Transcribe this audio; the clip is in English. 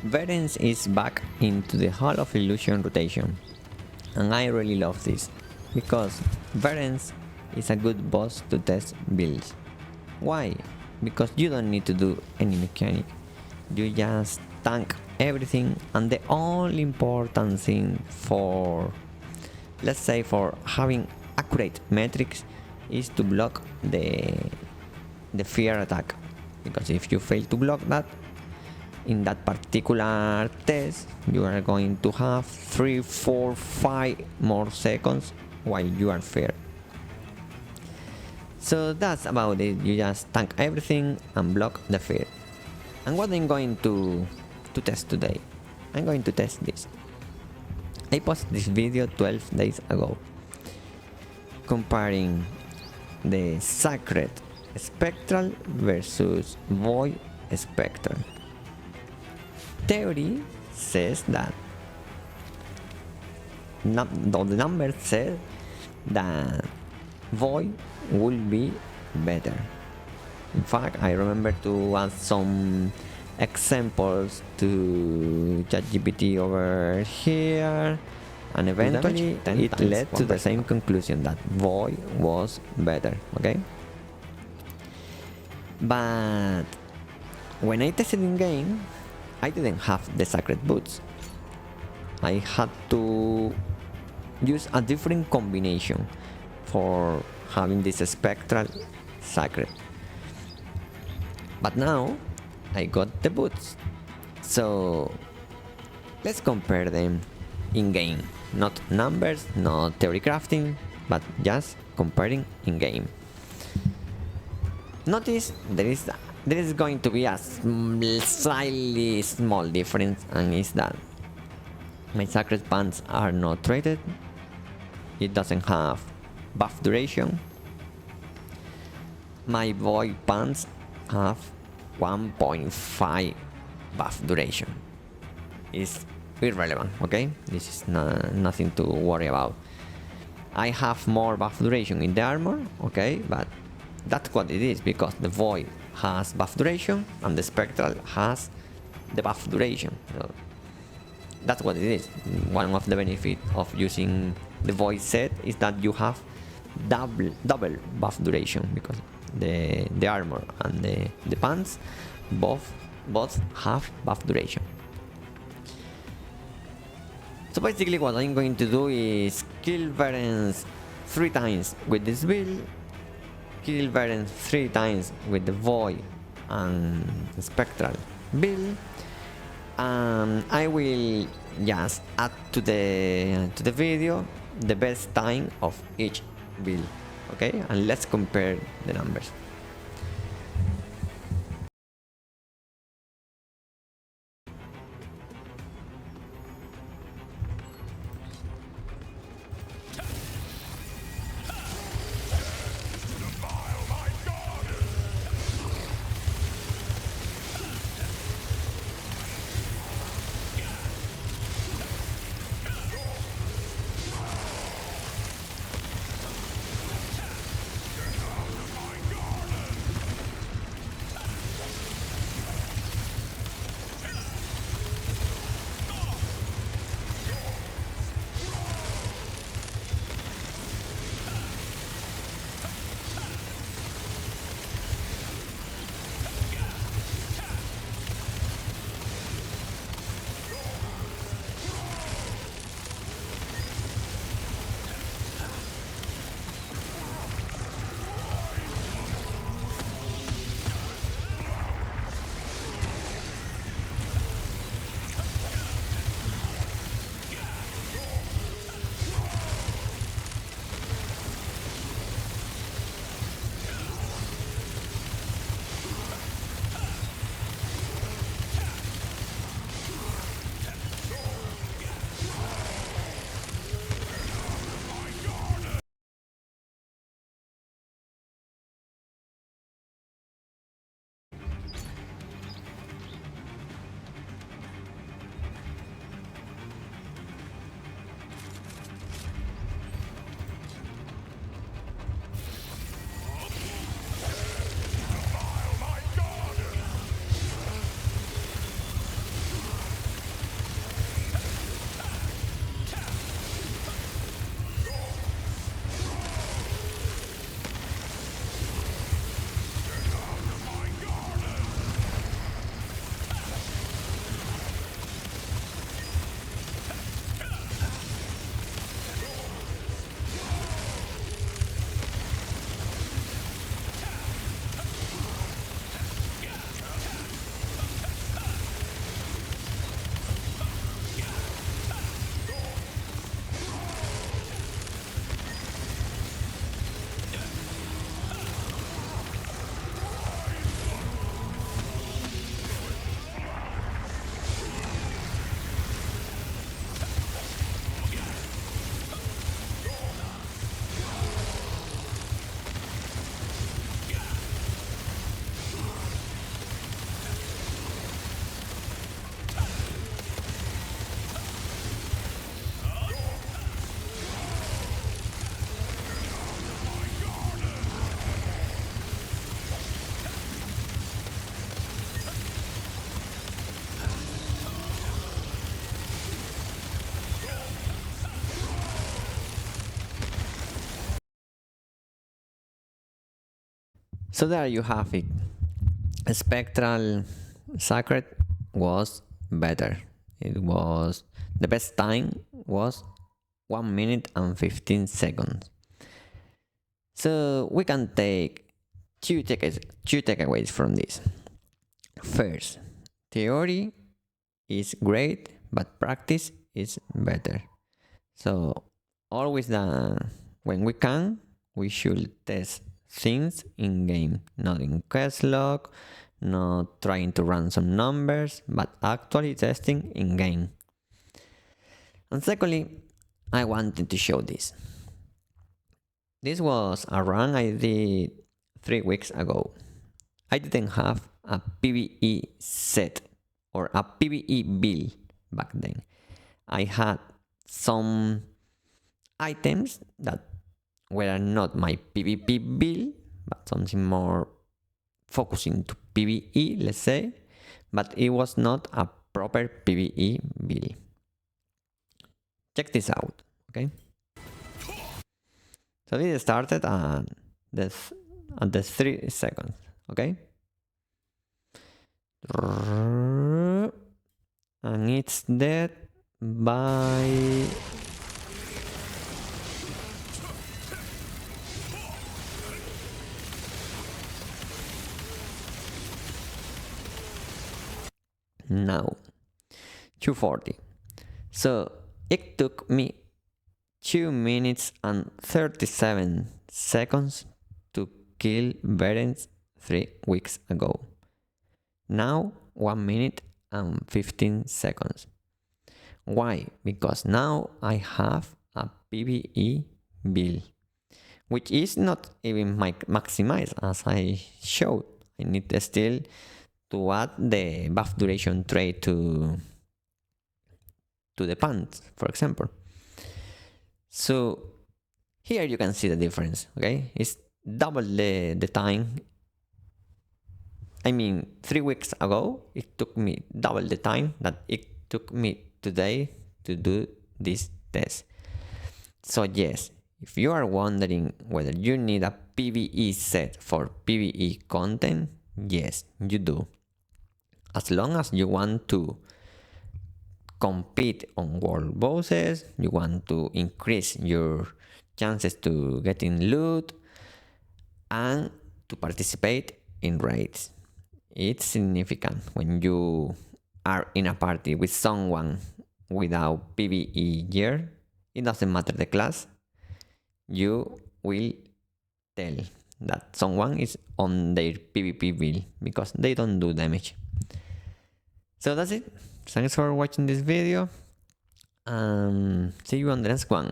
Verence is back into the Hall of Illusion rotation, and I really love this, because Verence is a good boss to test builds. Why? Because you don't need to do any mechanic, you just tank everything, and the only important thing for, let's say, for having accurate metrics is to block the fear attack, because if you fail to block that in that particular test, you are going to have 3, 4, 5 more seconds while you are fear. So that's about it, you just tank everything and block the fear. And what I'm going to test today, I'm going to test this. I posted this video 12 days ago, comparing the Sacred Spectral versus Void Spectral. Theory says that the numbers said that Void will be better. In fact, I remember to add some examples to ChatGPT over here, and eventually it led to the same conclusion, that Void was better, okay? But when I tested in game, I didn't have the Sacred Boots. I had to use a different combination for having this Spectral Sacred. But now I got the boots, so let's compare them in game. Not numbers, not theory crafting, but just comparing in game. Notice there is going to be a slightly small difference, and is that my Sacred Pants are not traded. It doesn't have buff duration. My Void Pants have 1.5 buff duration. It's irrelevant, okay? This is nothing to worry about. I have more buff duration in the armor, okay, but that's what it is, because the Void has buff duration and the Spectral has the buff duration. So that's what it is. One of the benefits of using the Void set is that you have double buff duration, because the armor and the pants both have buff duration. So basically what I'm going to do is kill Verence 3 times with this build, kill Verence 3 times with the Void and Spectral build, and I will just add to the video the best time of each build, okay? And let's compare the numbers. So there you have it. Spectral Sacred was better. It was the best time was 1 minute and 15 seconds. So we can take two takeaways from this. First, theory is great, but practice is better. So always when we can, we should test things in game, not in quest log, not trying to run some numbers, but actually testing in game. And secondly, I wanted to show this. This was a run I did 3 weeks ago. I didn't have a PvE set or a PvE build back then. I had some items that were not my PvP build, but something more focusing to PvE, let's say, but it was not a proper PvE build. Check this out, okay? So this started at the 3 seconds, okay? And it's dead by now 240. So it took me 2 minutes and 37 seconds to kill Berens 3 weeks ago. Now 1 minute and 15 seconds. Why? Because now I have a PvE build, which is not even maximized as I showed. I need still to add the buff duration trait to the pants, for example. So here you can see the difference, okay? It's double the time. I mean, 3 weeks ago, it took me double the time that it took me today to do this test. So yes, if you are wondering whether you need a PvE set for PvE content, yes, you do. As long as you want to compete on world bosses, you want to increase your chances to getting loot, and to participate in raids. It's significant when you are in a party with someone without PvE gear. It doesn't matter the class. You will tell that someone is on their PvP build because they don't do damage. So that's it. Thanks for watching this video. See you on the next one.